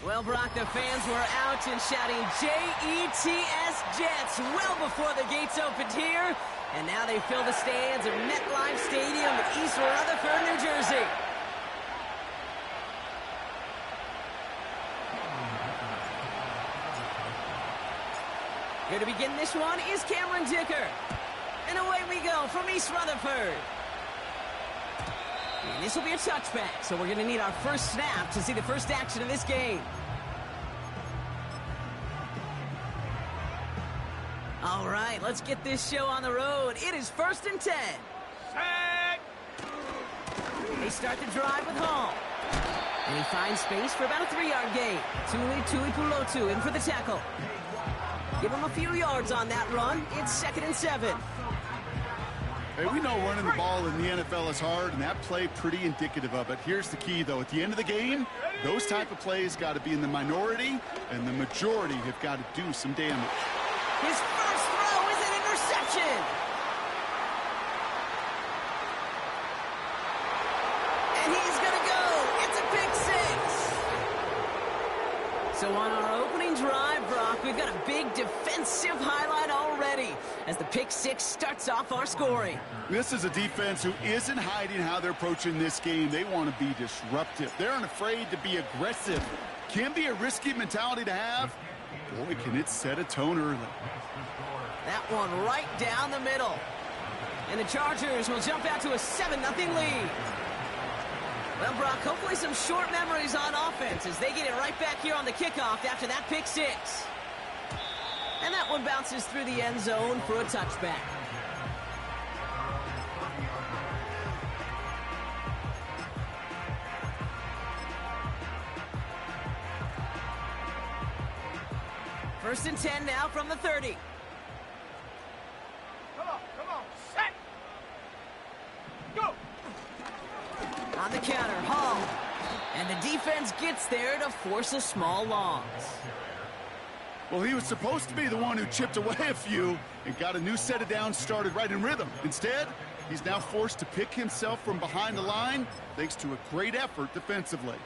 Well, Brock, the fans were out and shouting J-E-T-S Jets well before the gates opened here. And now they fill the stands of MetLife Stadium in East Rutherford, New Jersey. Here to begin this one is Cameron Dicker. And away we go from East Rutherford. And this will be a touchback, so we're going to need our first snap to see the first action of this game. All right, let's get this show on the road. It is 1st and 10. Set. They start the drive with Hall. And he finds space for about a 3-yard gain. Tuli Pulotu in for the tackle. Give him a few yards on that run. It's 2nd and 7. Hey, we know running the ball in the NFL is hard, and that play pretty indicative of it. Here's the key, though. At the end of the game, those type of plays got to be in the minority, and the majority have got to do some damage. His first throw is an interception. And he's going to go. It's a pick 6. So on our opening drive, Brock, we've got a big defensive highlight already as the pick 6 starts off our scoring. This is a defense who isn't hiding how they're approaching this game. They want to be disruptive. They're unafraid to be aggressive. Can be a risky mentality to have. Boy, can it set a tone early. That one right down the middle. And the Chargers will jump out to a 7-0 lead. Well, Brock, hopefully some short memories on offense as they get it right back here on the kickoff after that pick 6. And that one bounces through the end zone for a touchback. First and 10 now from the 30. Come on, set. Go. On the counter, Hall. And the defense gets there to force a small loss. Well, he was supposed to be the one who chipped away a few and got a new set of downs started right in rhythm. Instead, he's now forced to pick himself from behind the line thanks to a great effort defensively.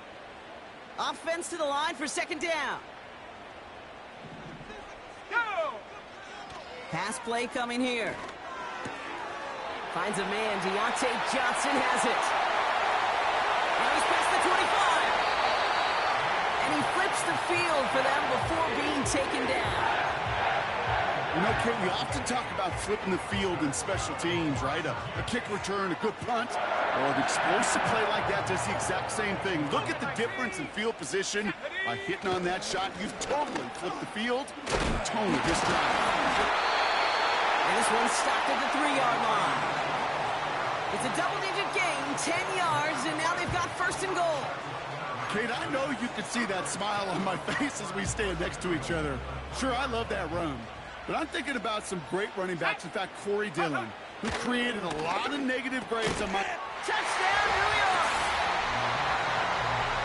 Offense to the line for 2nd down. Go. Pass play coming here. Finds a man. Deontay Johnson has it. Now he's past the 25. And he flips the field for them before being taken down. You know, Kate, we often talk about flipping the field in special teams, right? A kick return, a good punt, or an explosive play like that does the exact same thing. Look at the difference in field position. By hitting on that shot, you've totally flipped the field. The tone of this drive. And this one's stopped at the 3-yard line. It's a double-digit gain, 10 yards, and now they've got 1st and goal. Kate, I know you can see that smile on my face as we stand next to each other. Sure, I love that run. But I'm thinking about some great running backs. In fact, Corey Dillon, who created a lot of negative grades on my... Touchdown, New York!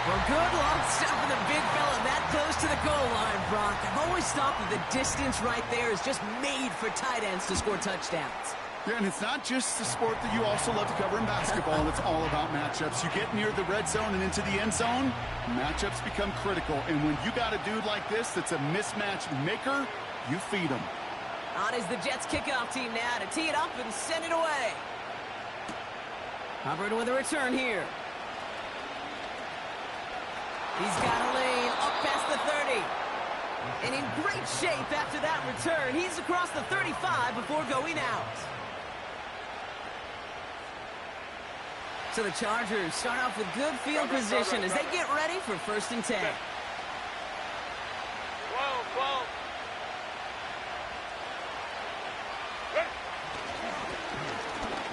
Well, good luck stopping the big fella that close to the goal line, Brock. I've always thought that the distance right there is just made for tight ends to score touchdowns. Yeah, and it's not just the sport that you also love to cover in basketball. It's all about matchups. You get near the red zone and into the end zone, matchups become critical. And when you got a dude like this that's a mismatch maker, you feed him. On is the Jets kickoff team now to tee it up and send it away. Hubbard with a return here. He's got a lane up past the 30. And in great shape after that return. He's across the 35 before going out. So the Chargers start off with good field position as they get ready for 1st and 10. Whoa.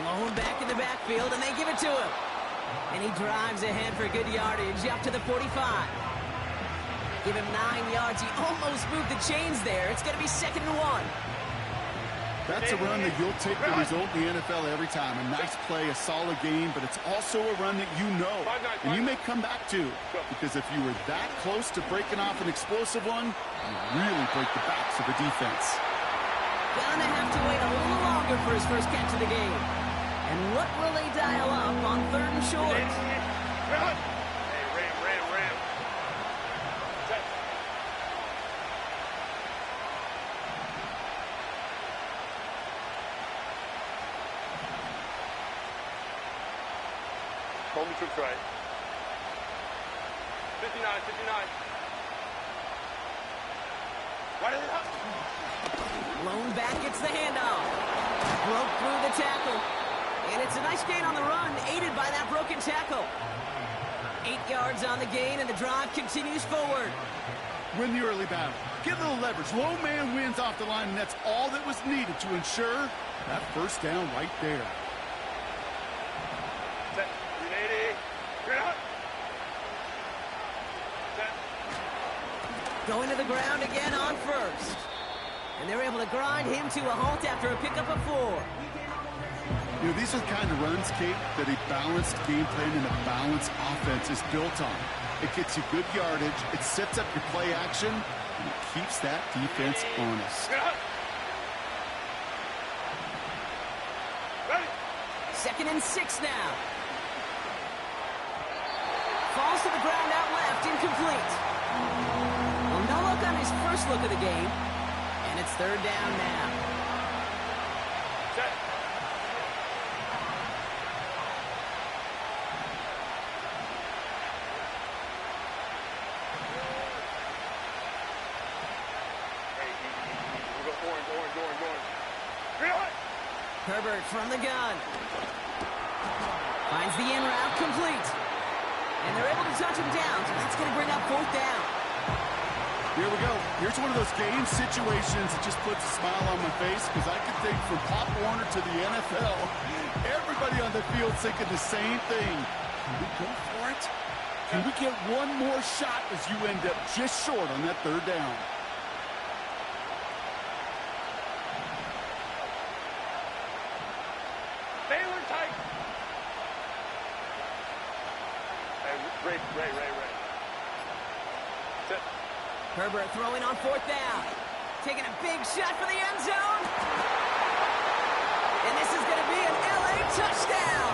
Blown back in the backfield, and they give it to him. And he drives ahead for good yardage up to the 45. Give him 9 yards. He almost moved the chains there. It's going to be 2nd and 1. That's a run that you'll take the result in the NFL every time. A nice play, a solid game, but it's also a run that you know and you may come back to. Because if you were that close to breaking off an explosive one, you really break the backs of the defense. Gonna have to wait a little longer for his first catch of the game. And what will they dial up on 3rd and short? Hey, ram. Hold me troops right. 59, 59. Right in the house. Blown back, gets the handoff. Broke through the tackle. And it's a nice gain on the run, aided by that broken tackle. 8 yards on the gain, and the drive continues forward. Win the early battle. Get a little leverage. Low man wins off the line, and that's all that was needed to ensure that first down right there. Set. 380. You're out. Set. Going to the ground again on first. And they're able to grind him to a halt after a pickup of 4. You know, these are the kind of runs, Kate, that a balanced game plan and a balanced offense is built on. It gets you good yardage, it sets up your play action, and it keeps that defense honest. Ready. 2nd and 6 now. Falls to the ground out left, incomplete. Well, no look on his first look of the game. And it's 3rd down now. Set. We'll go orange. Reload. Herbert from the gun. Finds the in route complete. And they're able to touch him down, so that's going to bring up 4th down. Here we go. Here's one of those game situations that just puts a smile on my face, because I can think from Pop Warner to the NFL, everybody on the field thinking the same thing. Can we go for it? Can we get one more shot as you end up just short on that 3rd down? Baylor tight. Hey, Ray. Set. Herbert throwing on 4th down. Taking a big shot for the end zone. And this is going to be an LA touchdown.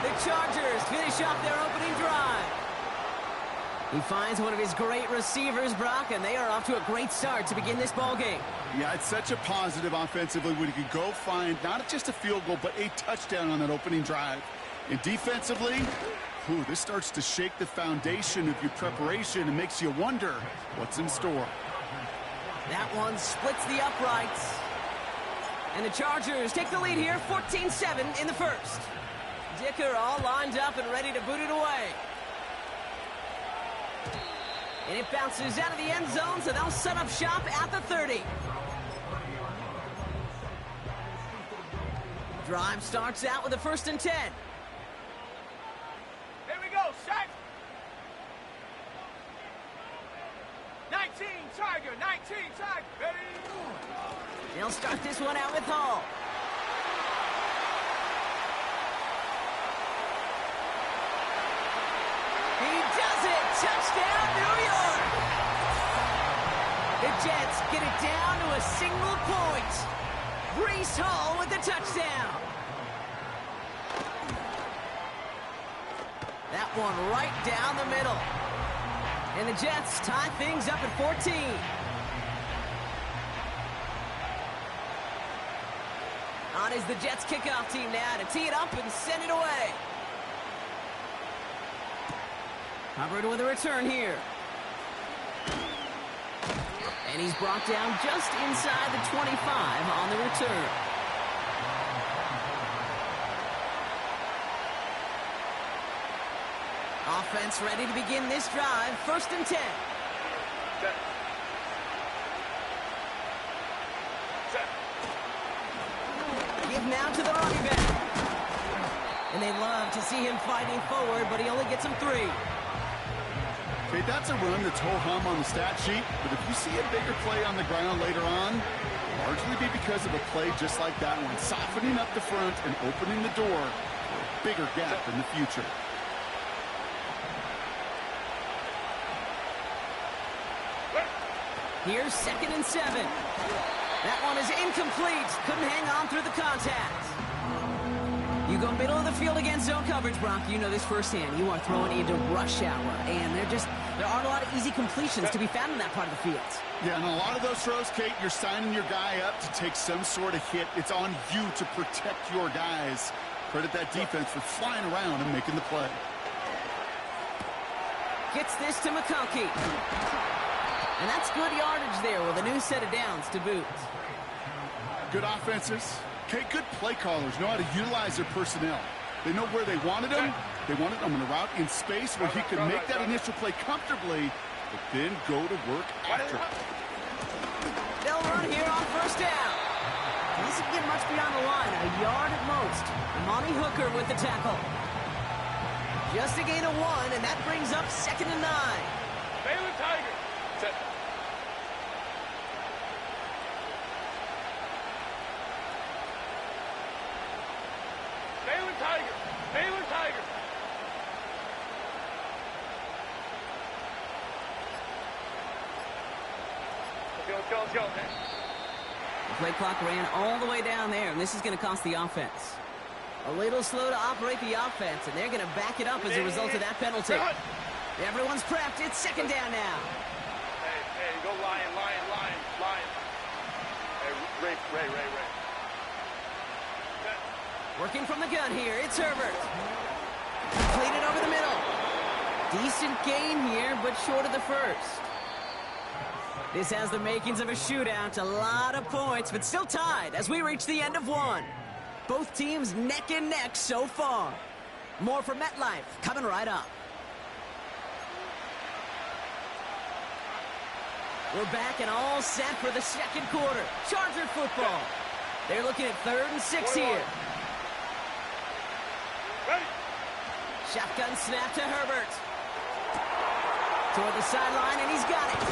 The Chargers finish off their opening drive. He finds one of his great receivers, Brock, and they are off to a great start to begin this ball game. Yeah, it's such a positive offensively when you can go find not just a field goal, but a touchdown on that opening drive. And defensively, this starts to shake the foundation of your preparation and makes you wonder what's in store. That one splits the uprights. And the Chargers take the lead here, 14-7 in the first. Dicker all lined up and ready to boot it away. And it bounces out of the end zone, so they'll set up shop at the 30. Drive starts out with a 1st and 10. Here we go. Set. 19 Tiger. Ready. They'll start this one out with Hall. He does it! Touchdown, New York! The Jets get it down to a single point. Breece Hall with the touchdown. That one right down the middle. And the Jets tie things up at 14. On is the Jets kickoff team now to tee it up and send it away. Hubbard with a return here. And he's brought down just inside the 25 on the return. Offense ready to begin this drive. 1st and 10. Set. Give now to the running back. And they love to see him fighting forward, but he only gets him 3. Okay, that's a run that's ho-hum on the stat sheet, but if you see a bigger play on the ground later on, largely be because of a play just like that one, softening up the front and opening the door for a bigger gap in the future. Here's 2nd and 7. That one is incomplete. Couldn't hang on through the contact. You go middle of the field against zone coverage, Brock. You know this firsthand. You are throwing into rush hour, and there aren't a lot of easy completions to be found in that part of the field. Yeah, and a lot of those throws, Kate, you're signing your guy up to take some sort of hit. It's on you to protect your guys. Credit that defense for flying around and making the play. Gets this to McConkey. And that's good yardage there with a new set of downs to boot. Good offenses. Okay, good play callers know how to utilize their personnel. They know where they wanted him. They wanted him in a route in space where he could make that initial play comfortably, but then go to work after it. They'll run here on first down. Doesn't get much beyond the line, a yard at most. Monty Hooker with the tackle. Just a gain of 1, and that brings up 2nd and 9. Baylor Tiger. Set. Baylor Tiger. Baylor Tiger. Let's go. The play clock ran all the way down there, and this is going to cost the offense. A little slow to operate the offense, and they're going to back it up as a result of that penalty. Everyone's prepped. It's 2nd down now. Hey, go Lion. Hey, Ray. Working from the gun here. It's Herbert. Completed over the middle. Decent gain here, but short of the first. This has the makings of a shootout. A lot of points, but still tied as we reach the end of 1. Both teams neck and neck so far. More from MetLife coming right up. We're back and all set for the 2nd quarter. Charger football. They're looking at 3rd and 6 here. Ready. Shotgun snap to Herbert. Toward the sideline, and he's got it.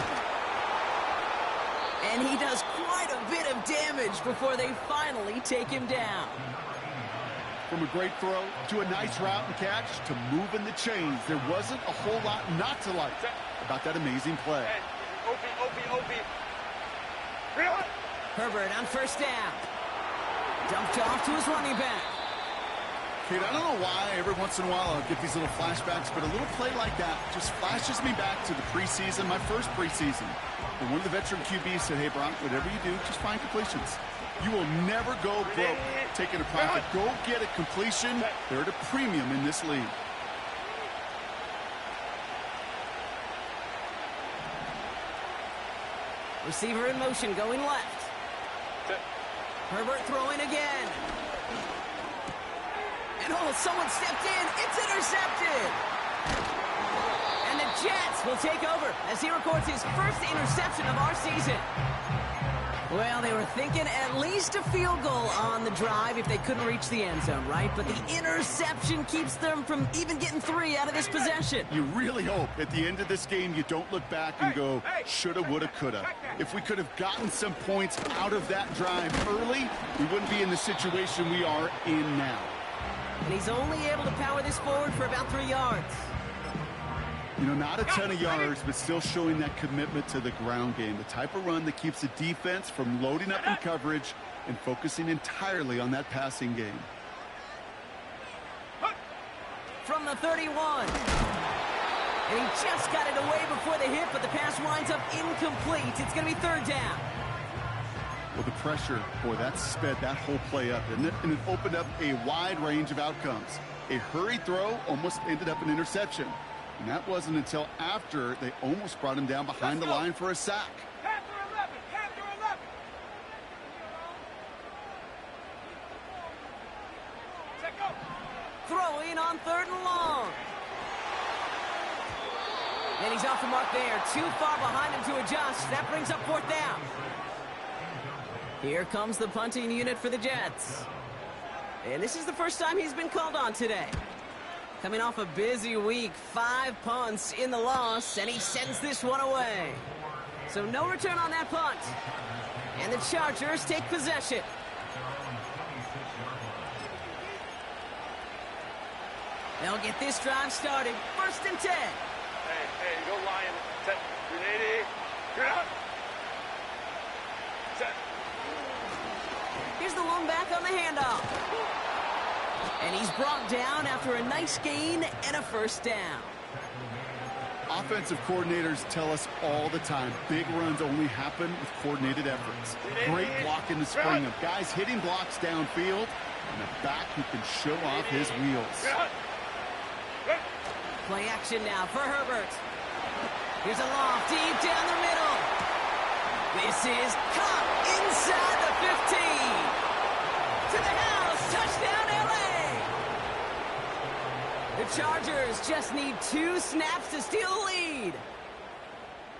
And he does quite a bit of damage before they finally take him down. From a great throw to a nice route and catch to moving the chains, there wasn't a whole lot not to like about that amazing play. Hey, OP. Herbert on first down. Dumped off to his running back. Kate, I don't know why every once in a while I'll get these little flashbacks, but a little play like that just flashes me back to the preseason, my first preseason. And one of the veteran QBs said, hey, Brock, whatever you do, just find completions. You will never go broke taking a profit. Go get a completion. They're at a premium in this league. Receiver in motion going left. Herbert throwing again. And someone stepped in. It's intercepted. And the Jets will take over as he records his first interception of our season. Well, they were thinking at least a field goal on the drive if they couldn't reach the end zone, right? But the interception keeps them from even getting 3 out of this possession. You really hope at the end of this game you don't look back and go, shoulda, woulda, coulda. If we could have gotten some points out of that drive early, we wouldn't be in the situation we are in now. And he's only able to power this forward for about 3 yards. You know, not a ton of yards, but still showing that commitment to the ground game. The type of run that keeps the defense from loading up in coverage and focusing entirely on that passing game. From the 31. And he just got it away before the hit, but the pass winds up incomplete. It's going to be 3rd down. Well, the pressure, boy, that sped that whole play up, didn't it? And it opened up a wide range of outcomes. A hurried throw almost ended up an interception. And that wasn't until after they almost brought him down behind the line for a sack. Panther 11. Check up. Throwing on 3rd and long. And he's off the mark there. Too far behind him to adjust. That brings up 4th down. Here comes the punting unit for the Jets. And this is the first time he's been called on today. Coming off a busy week, 5 punts in the loss, and he sends this one away. So no return on that punt. And the Chargers take possession. They'll get this drive started. 1st and 10. Hey, go Lion. Set. Grenade. Grenade. Set. Here's the lone back on the handoff. And he's brought down after a nice gain and a 1st down. Offensive coordinators tell us all the time, big runs only happen with coordinated efforts. Great block in the spring of guys hitting blocks downfield, and a back who can show off his wheels. Play action now for Herbert. Here's a loft deep down the middle. This is caught inside the 15. To the house. Touchdown, LA. The Chargers just need 2 snaps to steal the lead.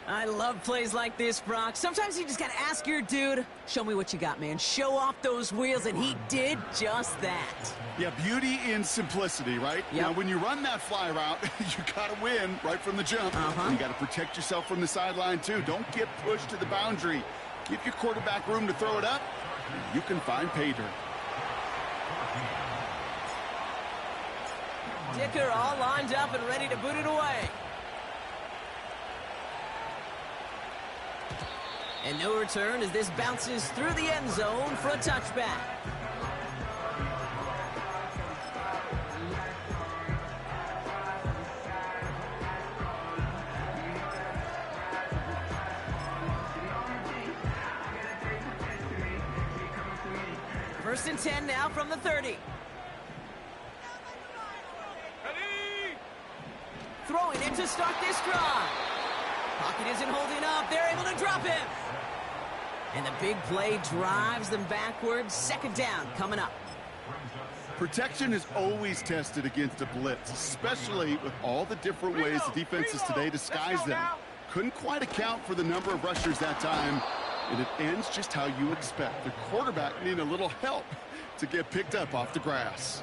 I love plays like this, Brock. Sometimes you just got to ask your dude, show me what you got, man. Show off those wheels, and he did just that. Yeah, beauty in simplicity, right? Yep. Now, when you run that fly route, you got to win right from the jump. And you got to protect yourself from the sideline, too. Don't get pushed to the boundary. Give your quarterback room to throw it up, and you can find pay dirt. Dicker all lined up and ready to boot it away. And no return as this bounces through the end zone for a touchback. First and 10 now from the 30. Throwing it to start this drive. Pocket isn't holding up. They're able to drop him. And the big play drives them backwards. Second down coming up. Protection is always tested against a blitz, especially with all the different ways the defenses today disguise them. Couldn't quite account for the number of rushers that time, and it ends just how you expect. The quarterback needing a little help to get picked up off the grass.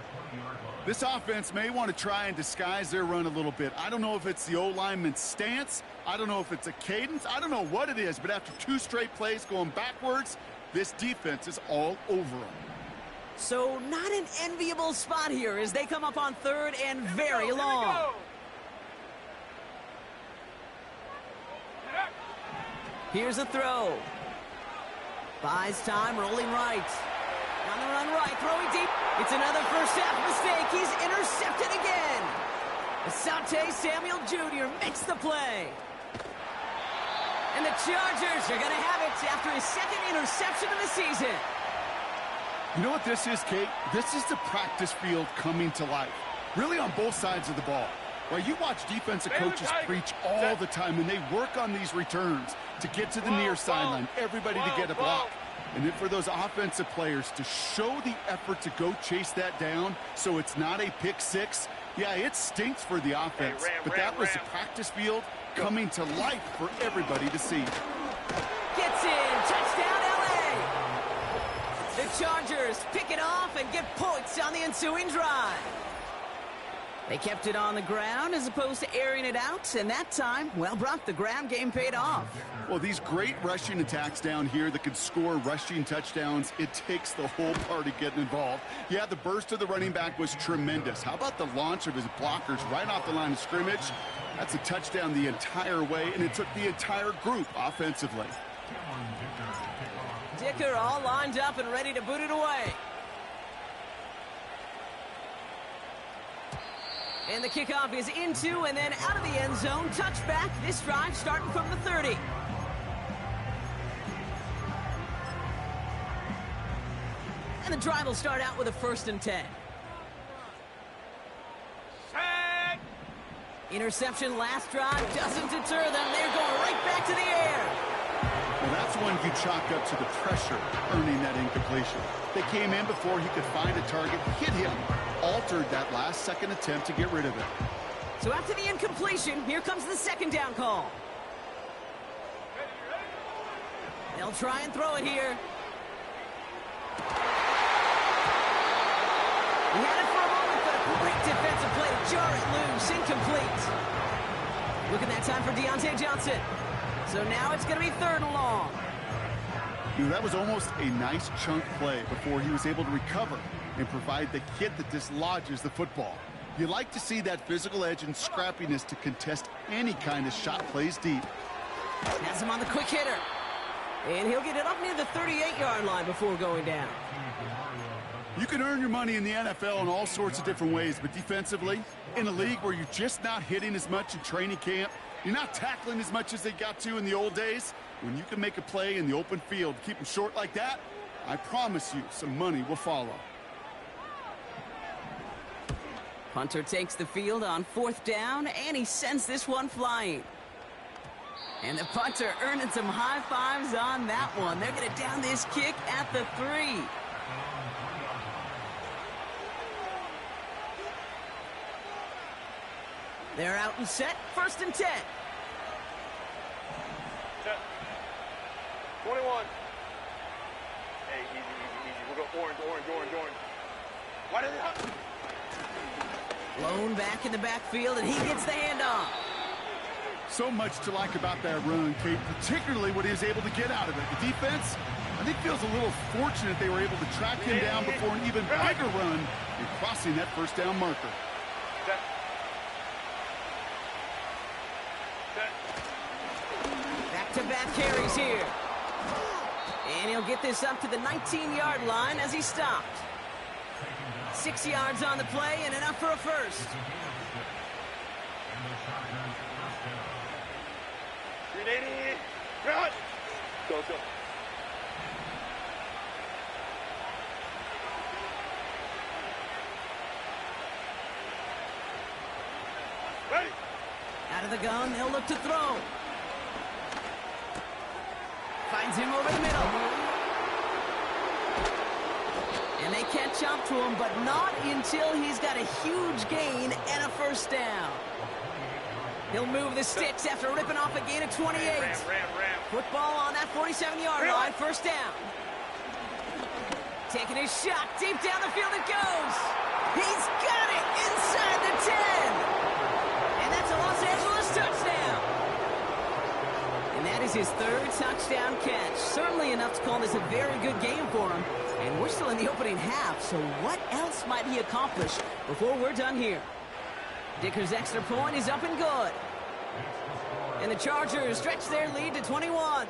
This offense may want to try and disguise their run a little bit. I don't know if it's the O-lineman's stance. I don't know if it's a cadence. I don't know what it is, but after 2 straight plays going backwards, this defense is all over them. So not an enviable spot here as they come up on 3rd and very long. Here's a throw. Buys time, rolling right. On the run right, throwing deep. It's another first half mistake. He's intercepted again. Asante Samuel Jr. makes the play. And the Chargers are going to have it after his 2nd interception of the season. You know what this is, Kate? This is the practice field coming to life. Really on both sides of the ball. Well, you watch defensive coaches preach all the time, and they work on these returns to get to the near sideline, everybody to get a block. And then for those offensive players to show the effort to go chase that down so it's not a pick 6, yeah, it stinks for the offense. But that was the practice field coming to life for everybody to see. Gets in. Touchdown, LA. The Chargers pick it off and get points on the ensuing drive. They kept it on the ground as opposed to airing it out, and that time, well, Brock, the ground game paid off. Well, these great rushing attacks down here that can score rushing touchdowns, it takes the whole party getting involved. Yeah, the burst of the running back was tremendous. How about the launch of his blockers right off the line of scrimmage? That's a touchdown the entire way, and it took the entire group offensively. Dicker all lined up and ready to boot it away. And the kickoff is into and then out of the end zone. Touchback. This drive starting from the 30. And the drive will start out with a 1st and 10. Set. Interception last drive doesn't deter them. They're going right back to the air. Well, that's one you chalk up to the pressure earning that incompletion. They came in before he could find a target, hit him, altered that last-second attempt to get rid of it. So after the incompletion, here comes the 2nd down call. They'll try and throw it here. He had it for a moment, but a great defensive play to jar it loose. Incomplete. Look at that time for Deontay Johnson. So now it's going to be 3rd and long. You know, that was almost a nice chunk play before he was able to recover and provide the hit that dislodges the football. You like to see that physical edge and scrappiness to contest any kind of shot plays deep. Has him on the quick hitter. And he'll get it up near the 38-yard line before going down. You can earn your money in the NFL in all sorts of different ways, but defensively, in a league where you're just not hitting as much in training camp, you're not tackling as much as they got to in the old days, when you can make a play in the open field, keep them short like that, I promise you some money will follow. Punter takes the field on 4th down, and he sends this one flying. And the punter earning some high fives on that one. They're going to down this kick at the 3. They're out and set, 1st and 10. Set. 21. Hey, easy, easy, easy. We'll go orange, orange, orange, orange. Why did it? Blown back in the backfield, and he gets the handoff. So much to like about that run, Kate, particularly what he was able to get out of it. The defense, I think, feels a little fortunate they were able to track him down before an even bigger run and crossing that 1st down marker. Set. Set. Back-to-back carries here. And he'll get this up to the 19-yard line as he stopped. 6 yards on the play and enough for a first. Run! Go, go. Ready? Out of the gun, they'll look to throw. Finds him over the middle. And they catch up to him, but not until he's got a huge gain and a 1st down. He'll move the sticks after ripping off a gain of 28. Ram. Football on that 47-yard line, 1st down. Taking his shot, deep down the field it goes. He's got it inside the 10. And that's a Los Angeles touchdown. And that is his 3rd touchdown catch. Certainly enough to call this a very good game for him. And we're still in the opening half, so what else might he accomplish before we're done here? Dicker's extra point is up and good. And the Chargers stretch their lead to 21.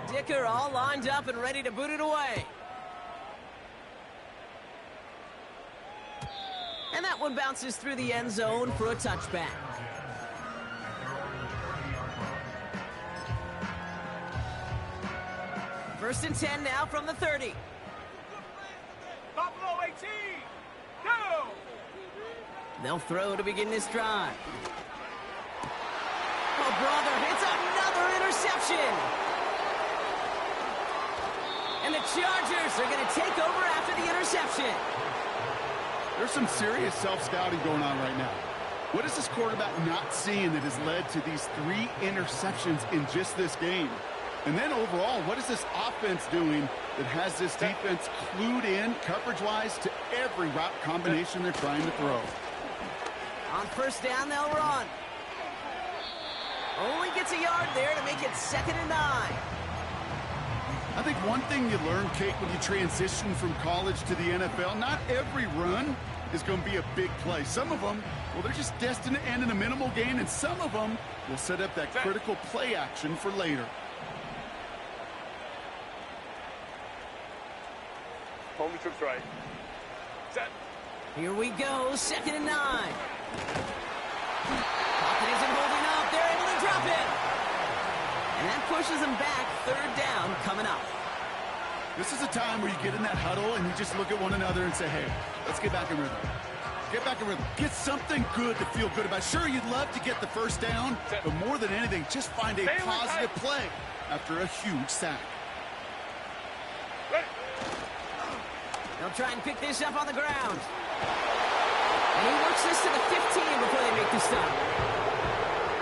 Dicker all lined up and ready to boot it away. And that one bounces through the end zone for a touchback. First and 10 now from the 30. Buffalo 18. Go! They'll throw to begin this drive. Oh, brother, it's another interception. And the Chargers are going to take over after the interception. There's some serious self-scouting going on right now. What is this quarterback not seeing that has led to these 3 interceptions in just this game? And then overall, what is this offense doing that has this defense clued in coverage-wise to every route combination they're trying to throw? On 1st down, they'll run. Only gets a yard there to make it 2nd and 9. I think one thing you learn, Kate, when you transition from college to the NFL, not every run is going to be a big play. Some of them, well, they're just destined to end in a minimal gain, and some of them will set up that critical play action for later. Home trips right. Set. Here we go, 2nd and 9. Pocket isn't holding up. They're able to drop it. And that pushes them back. 3rd down coming up. This is a time where you get in that huddle and you just look at one another and say, hey, let's get back in rhythm. Get back in rhythm. Get something good to feel good about. Sure, you'd love to get the 1st down, but more than anything, just find a positive play after a huge sack. They'll try and pick this up on the ground. And he works this to the 15 before they make the stop.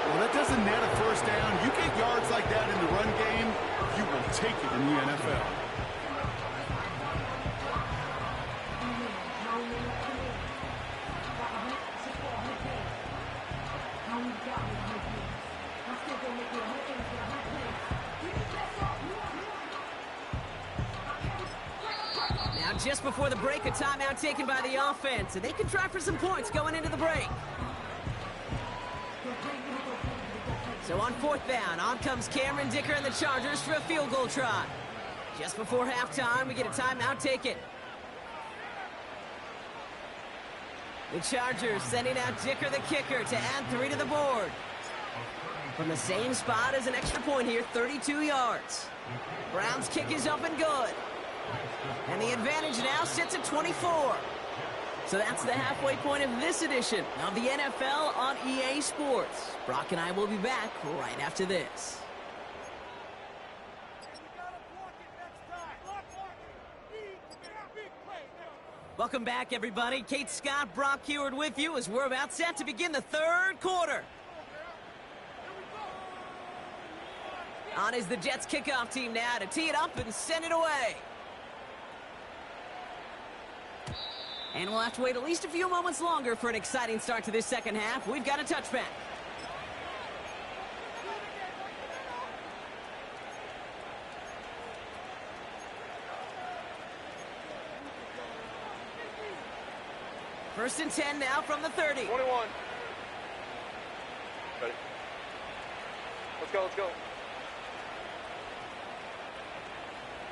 Well, that doesn't net a 1st down. You get yards like that in the run game, you will take it in the NFL. Just before the break, a timeout taken by the offense, and they can try for some points going into the break. So on 4th down, on comes Cameron Dicker and the Chargers for a field goal try. Just before halftime, we get a timeout taken. The Chargers sending out Dicker the kicker to add 3 to the board. From the same spot as an extra point here, 32 yards. Browns kick is up and good. And the advantage now sits at 24. So that's the halfway point of this edition of the NFL on EA Sports. Brock and I will be back right after this. Welcome back, everybody. Kate Scott, Brock Heward with you as we're about set to begin the third quarter. On is the Jets kickoff team now to tee it up and send it away. And we'll have to wait at least a few moments longer for an exciting start to this second half. We've got a touchback. First and 10 now from the 30. 21. Ready? Let's go, let's go.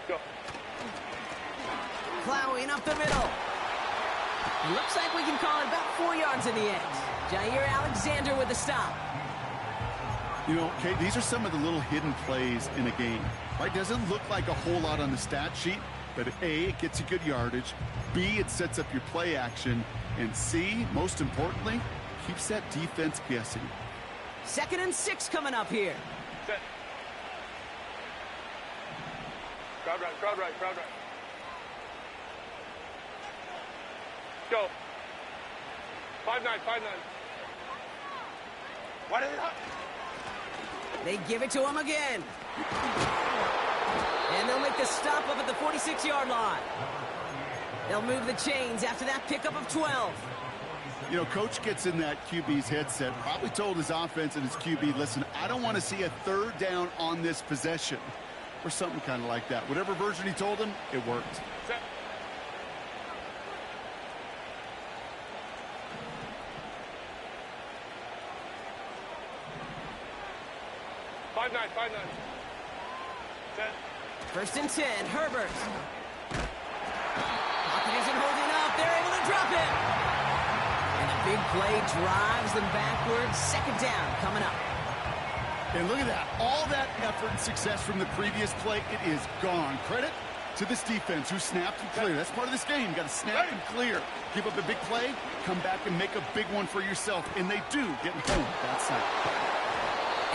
Go. Plowing up the middle. It looks like we can call it about 4 yards in the end. Jair Alexander with the stop. You know, Kate, these are some of the little hidden plays in a game. Right? Doesn't look like a whole lot on the stat sheet, but A, it gets you good yardage. B, it sets up your play action. And C, most importantly, keeps that defense guessing. 2nd and 6 coming up here. Set. Crowd right, crowd right, crowd right. Go. 5-9, 5-9. Why did it not? They give it to him again. And they'll make the stop up at the 46-yard line. They'll move the chains after that pickup of 12. You know, coach gets in that QB's headset, probably told his offense and his QB, listen, I don't want to see a third down on this possession. Or something kind of like that. Whatever version he told him, it worked. Set. Five nine. Set. First and 10, Herbert. Pocket isn't holding up. They're able to drop it. And a big play drives them backwards. 2nd down coming up. And look at that. All that effort and success from the previous play, it is gone. Credit to this defense who snapped and cleared. That's part of this game. You got to snap and clear. Give up a big play, come back and make a big one for yourself. And they do, getting home that side.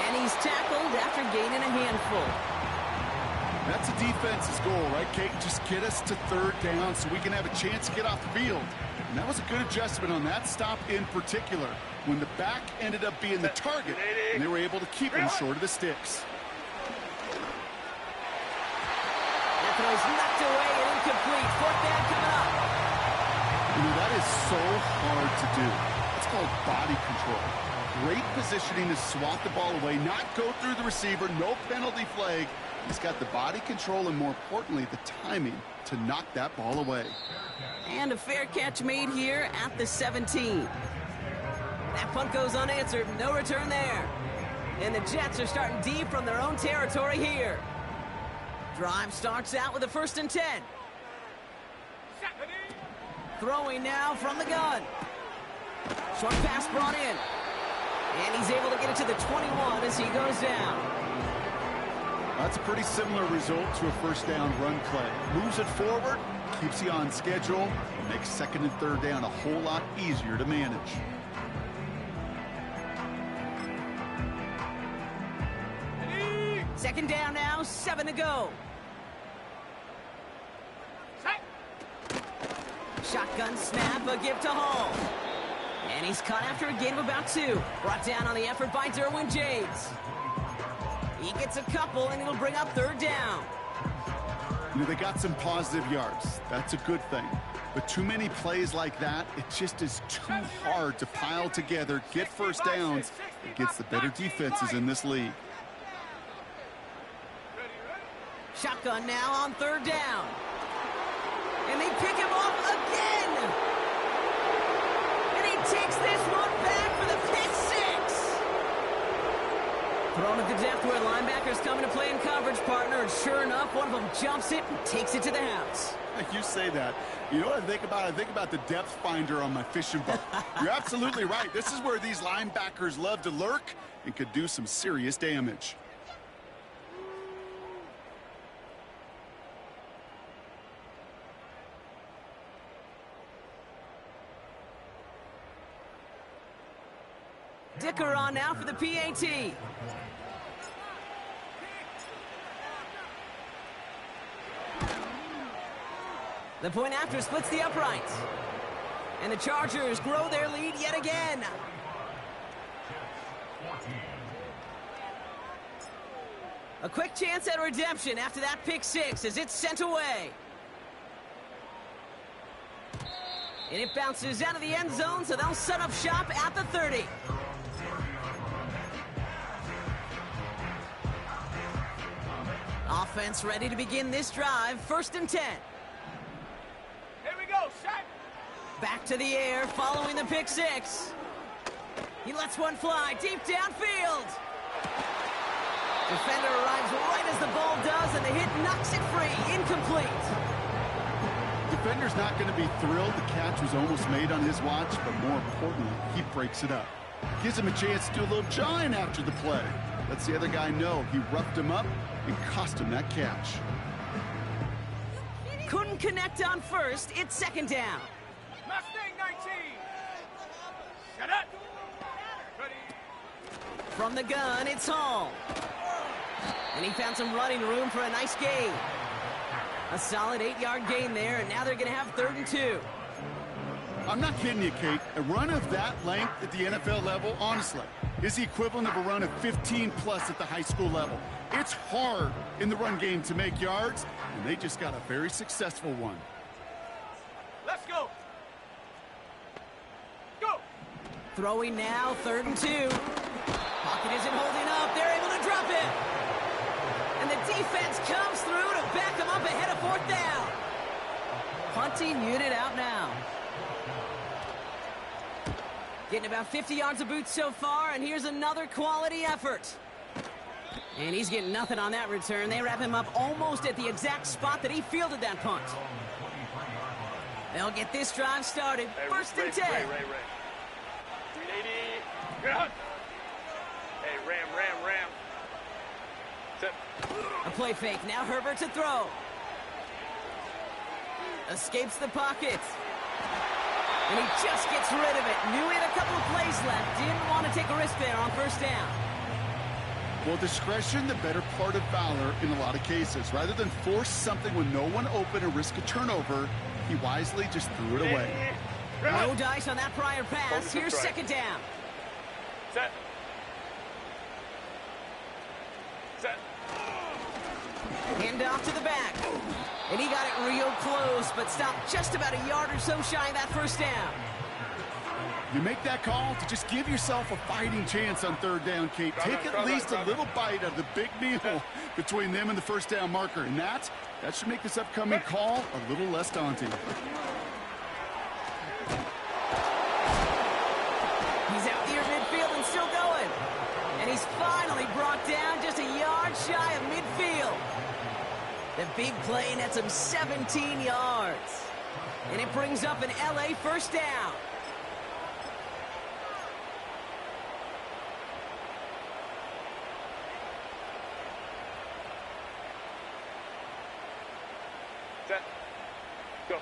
And he's tackled after gaining a handful. That's a defense's goal, right, Kate? Just get us to 3rd down so we can have a chance to get off the field. And that was a good adjustment on that stop in particular, when the back ended up being the target, and they were able to keep him short of the sticks. That throw's knocked away and incomplete. 4th down coming up. You know, that is so hard to do. It's called body control. Great positioning to swat the ball away, not go through the receiver, no penalty flag. He's got the body control and, more importantly, the timing to knock that ball away. And a fair catch made here at the 17. That punt goes unanswered. No return there. And the Jets are starting deep from their own territory here. Drive starts out with a 1st and 10. Throwing now from the gun. Short pass brought in. And he's able to get it to the 21 as he goes down. That's a pretty similar result to a 1st down run play. Moves it forward, keeps you on schedule, makes 2nd and 3rd down a whole lot easier to manage. Second down now, 7 to go. Shotgun snap, a give to Hall. And he's caught after a gain of about 2. Brought down on the effort by Derwin James. He gets a couple, and it'll bring up 3rd down. You know, they got some positive yards. That's a good thing. But too many plays like that, it just is too hard to pile together, get 1st downs against the better defenses in this league. Shotgun now on 3rd down. And they pick him off again. And he takes this one back for the pick 6. Thrown at the depth where linebackers come into play in coverage, partner. And sure enough, one of them jumps it and takes it to the house. You say that. You know what I think about? I think about the depth finder on my fishing boat. You're absolutely right. This is where these linebackers love to lurk and could do some serious damage. Dicker on now for the PAT. The point after splits the uprights. And the Chargers grow their lead yet again. A quick chance at redemption after that pick six as it's sent away. And it bounces out of the end zone, so they'll set up shop at the 30. Offense ready to begin this drive, 1st and 10. Here we go, shot. Back to the air, following the pick six. He lets one fly deep downfield. Defender arrives right as the ball does, and the hit knocks it free, incomplete. Defender's not going to be thrilled the catch was almost made on his watch, but more importantly, he breaks it up. Gives him a chance to do a little jawing after the play. Lets the other guy know he roughed him up and cost him that catch. Couldn't connect on first, it's 2nd down. Mustang 19. Shut up. Ready. From the gun, it's Hall. And he found some running room for a nice gain. A solid 8-yard gain there, and now they're going to have 3rd and 2. I'm not kidding you, Kate. A run of that length at the NFL level, honestly, is the equivalent of a run of 15-plus at the high school level. It's hard in the run game to make yards, and they just got a very successful one. Let's go. Go. Throwing now, 3rd and 2. Pocket isn't holding up. They're able to drop it. And the defense comes through to back them up ahead of 4th down. Punting unit out now. Getting about 50 yards of boots so far, and here's another quality effort. And he's getting nothing on that return. They wrap him up almost at the exact spot that he fielded that punt. They'll get this drive started. Hey, 1st and 10. Ray. 380. Good hunt. Hey, ram. Set. A play fake. Now Herbert to throw. Escapes the pocket. And he just gets rid of it. Knew he had a couple of plays left. Didn't want to take a risk there on 1st down. Well, discretion, the better part of valor in a lot of cases. Rather than force something when no one open and risk a turnover, he wisely just threw it away. No dice on that prior pass. Here's 2nd down. Set. Hand off to the back. And he got it real close, but stopped just about a yard or so shy of that 1st down. You make that call to just give yourself a fighting chance on 3rd down, Kate. Take at least a little bite out of the big meal between them and the 1st down marker. And that should make this upcoming call a little less daunting. He's out near midfield and still going. And he's finally brought down just a yard shy of midfield. The big play nets him 17 yards. And it brings up an LA 1st down. Set. Go.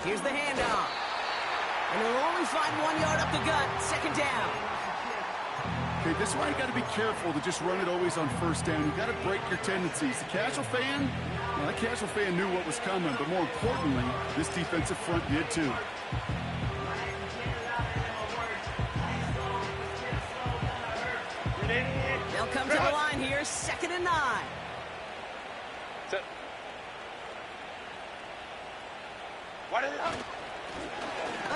Here's the handoff. And he'll only find 1 yard up the gut. 2nd down. Okay, this is why you got to be careful to just run it always on 1st down. You got to break your tendencies. The casual fan, well, that casual fan knew what was coming, but more importantly, this defensive front did too. They'll come to the line here, 2nd and 9. Set. What is it?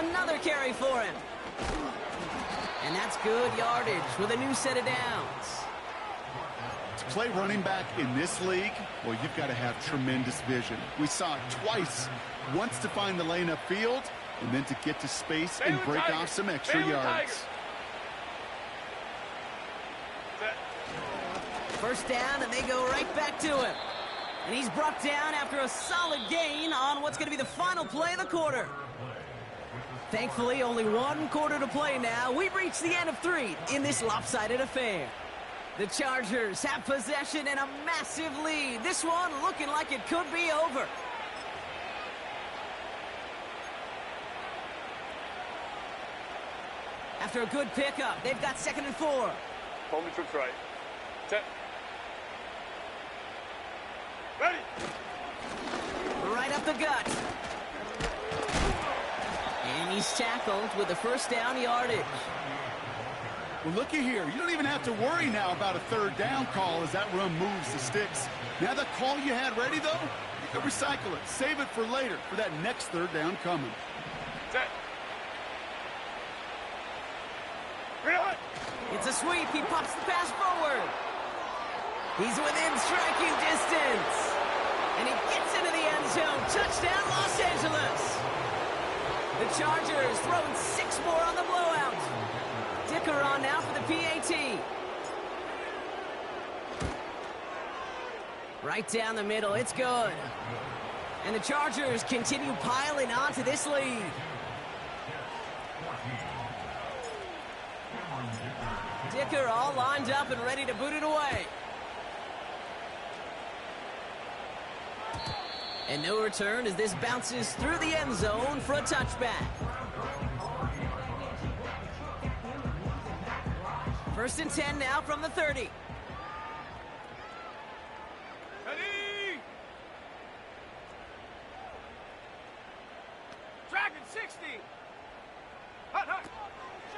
Another carry for him. And that's good yardage with a new set of downs. To play running back in this league, well, you've got to have tremendous vision. We saw it twice. Once to find the lane upfield, and then to get to space and break off some extra yards. 1st down, and they go right back to him. And he's brought down after a solid gain on what's going to be the final play of the quarter. Thankfully, only 1 quarter to play now. We've reached the end of 3 in this lopsided affair. The Chargers have possession and a massive lead. This one looking like it could be over. After a good pickup, they've got 2nd and 4. Home the troops right. Set. Ready. Right up the gut. And he's tackled with the first down yardage. Well, looky here. You don't even have to worry now about a 3rd down call as that run moves the sticks. Now that call you had ready, though, you can recycle it. Save it for later for that next 3rd down coming. Set. Real. It's a sweep. He pops the pass forward. He's within striking distance. And he gets into the end zone. Touchdown, Los Angeles. The Chargers throwing 6 more on the blowout. Dicker on now for the PAT. Right down the middle. It's good. And the Chargers continue piling on to this lead. Dicker all lined up and ready to boot it away. And no return as this bounces through the end zone for a touchback. 1st and 10 now from the 30. Ready. Dragon 60. Hut, hut.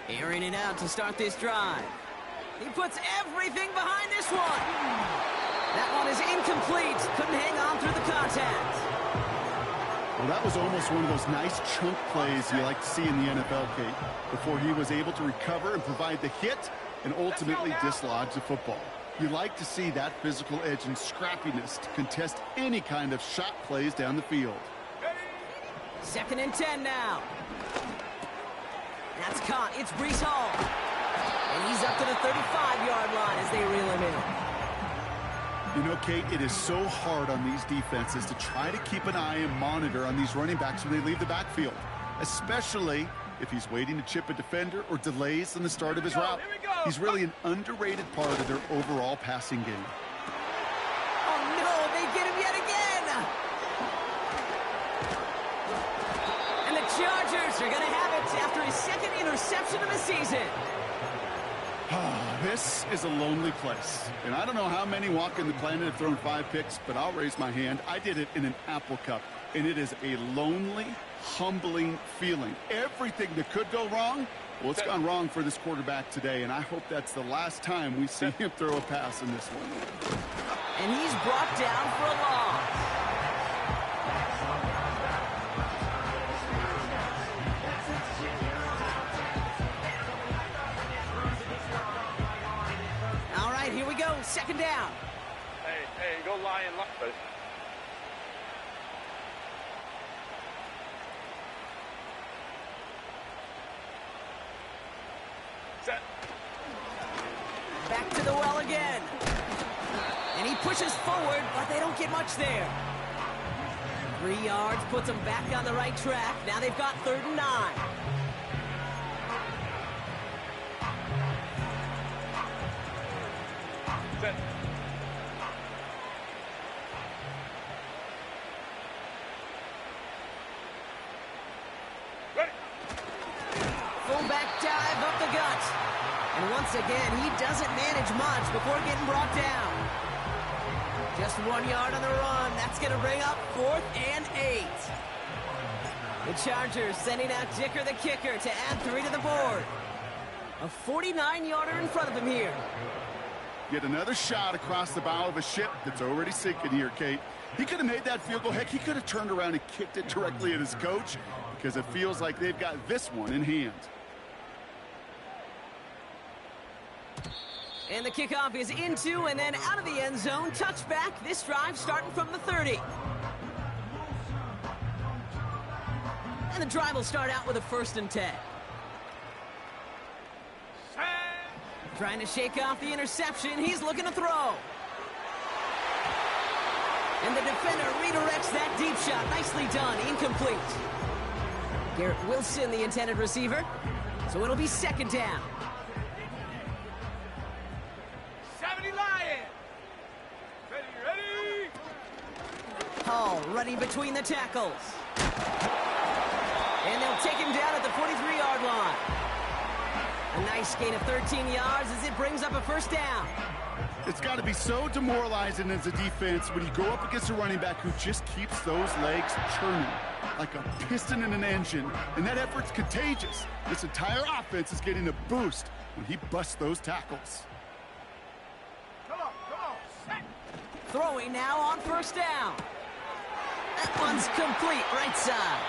Airing it out to start this drive. He puts everything behind this one. That one is incomplete. Couldn't hang on through the contact. Well, that was almost one of those nice chunk plays you like to see in the NFL, Kate, before he was able to recover and provide the hit and ultimately dislodge the football. You like to see that physical edge and scrappiness to contest any kind of shot plays down the field. 2nd and 10 now. That's caught. It's Breece Hall. And he's up to the 35-yard line as they reel him in. You know, Kate, it is so hard on these defenses to try to keep an eye and monitor on these running backs when they leave the backfield, especially if he's waiting to chip a defender or delays in the start of his route. He's really an underrated part of their overall passing game. Oh, no, they get him yet again. And the Chargers are going to have it after his 2nd interception of the season. This is a lonely place. And I don't know how many walking the planet have thrown 5 picks, but I'll raise my hand. I did it in an Apple Cup, and it is a lonely, humbling feeling. Everything that could go wrong, well, it's gone wrong for this quarterback today, and I hope that's the last time we see him throw a pass in this one. And he's brought down for a loss. All right, here we go. 2nd down. Hey, go Lion. Set. Back to the well again. And he pushes forward, but they don't get much there. 3 yards puts them back on the right track. Now they've got 3rd and 9. Set. Ready. Fullback dive up the gut. And once again, he doesn't manage much before getting brought down. Just 1 yard on the run. That's going to bring up 4th and 8. The Chargers sending out Dicker the kicker to add 3 to the board. A 49-yarder in front of him here. Yet another shot across the bow of a ship that's already sinking here, Kate. He could have made that field goal. Heck, he could have turned around and kicked it directly at his coach because it feels like they've got this one in hand. And the kickoff is into and then out of the end zone. Touchback. This drive starting from the 30. And the drive will start out with a 1st and 10. Trying to shake off the interception. He's looking to throw. And the defender redirects that deep shot. Nicely done. Incomplete. Garrett Wilson, the intended receiver. So it'll be 2nd down. 70 Lion. Ready. Hall running between the tackles. And they'll take him down at the 43-yard line. A nice gain of 13 yards as it brings up a first down. It's got to be so demoralizing as a defense when you go up against a running back who just keeps those legs churning like a piston in an engine, and that effort's contagious. This entire offense is getting a boost when he busts those tackles. Come on, set. Throwing now on first down. That one's complete, right side.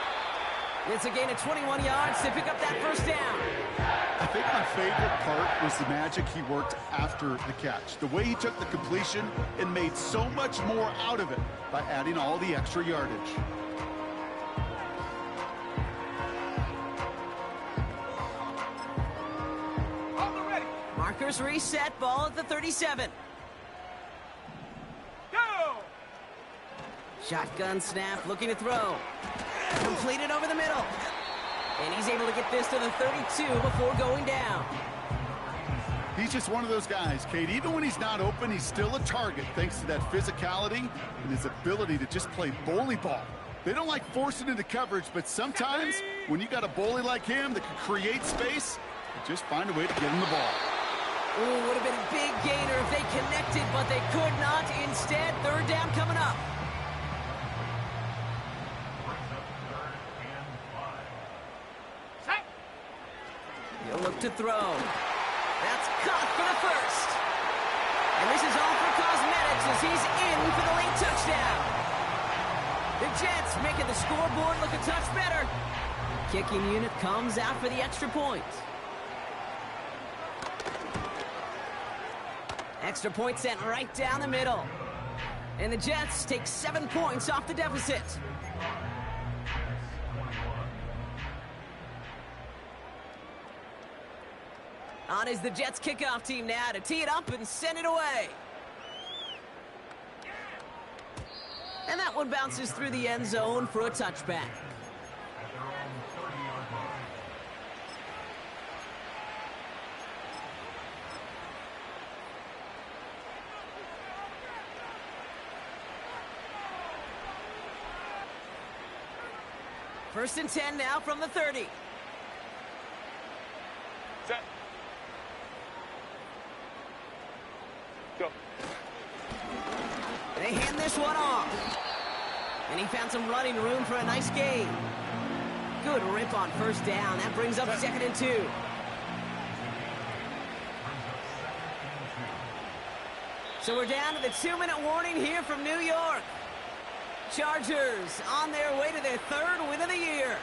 It's a gain of 21 yards to pick up that first down. I think my favorite part was the magic he worked after the catch. The way he took the completion and made so much more out of it by adding all the extra yardage. Markers reset, ball at the 37. Go! Shotgun snap, looking to throw. Completed over the middle. And he's able to get this to the 32 before going down. He's just one of those guys, Kate. Even when he's not open, he's still a target thanks to that physicality and his ability to just play bully ball. They don't like forcing into coverage, but sometimes when you got a bully like him that can create space, you just find a way to get him the ball. Ooh, would have been a big gainer if they connected, but they could not. Instead, third down coming up. He'll look to throw. That's caught for the first. And this is all for cosmetics as he's in for the late touchdown. The Jets making the scoreboard look a touch better. Kicking unit comes out for the extra point. Extra point sent right down the middle. And the Jets take 7 points off the deficit. On is the Jets kickoff team now to tee it up and send it away. And that one bounces through the end zone for a touchback. First and 10 now from the 30. Set. Go. They hand this one off. And he found some running room for a nice gain. Good rip on first down. That brings up second and 2. So we're down to the 2-minute warning here from New York. Chargers on their way to their 3rd win of the year.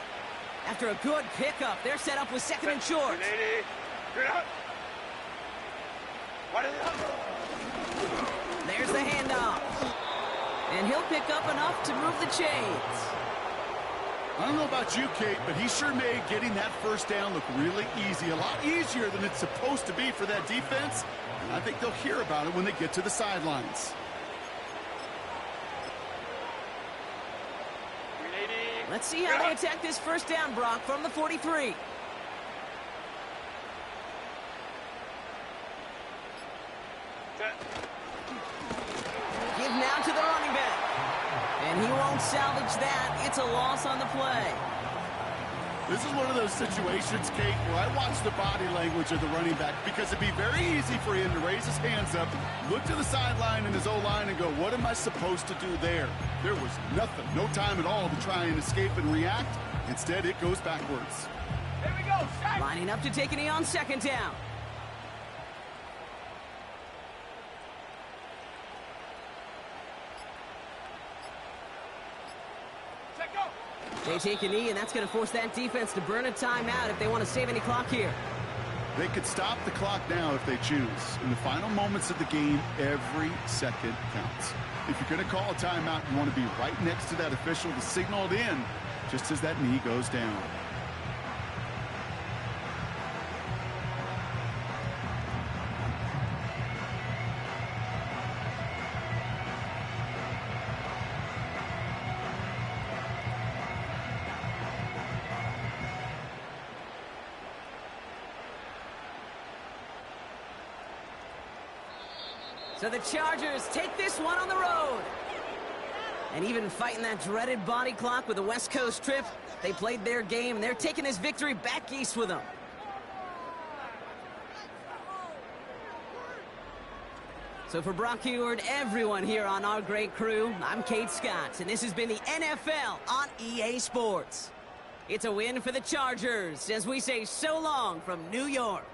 After a good pickup, they're set up with second and short. There's the handoff. And he'll pick up enough to move the chains. I don't know about you, Kate, but he sure made getting that first down look really easy. A lot easier than it's supposed to be for that defense. And I think they'll hear about it when they get to the sidelines. Let's see how they attack this first down, Brock, from the 43. Give now to the running back. And he won't salvage that. It's a loss on the play. This is one of those situations, Kate, where I watch the body language of the running back because it'd be very easy for him to raise his hands up, look to the sideline in his O-line and go, what am I supposed to do there? There was nothing, no time at all to try and escape and react. Instead, it goes backwards. Here we go, set. Lining up to take a knee on second down. They take a knee, and that's going to force that defense to burn a timeout if they want to save any clock here. They could stop the clock now if they choose. In the final moments of the game, every second counts. If you're going to call a timeout, you want to be right next to that official to signal it in just as that knee goes down. So the Chargers take this one on the road. And even fighting that dreaded body clock with a West Coast trip, they played their game, and they're taking this victory back east with them. So for Brock Heward, everyone here on our great crew, I'm Kate Scott, and this has been the NFL on EA Sports. It's a win for the Chargers as we say so long from New York.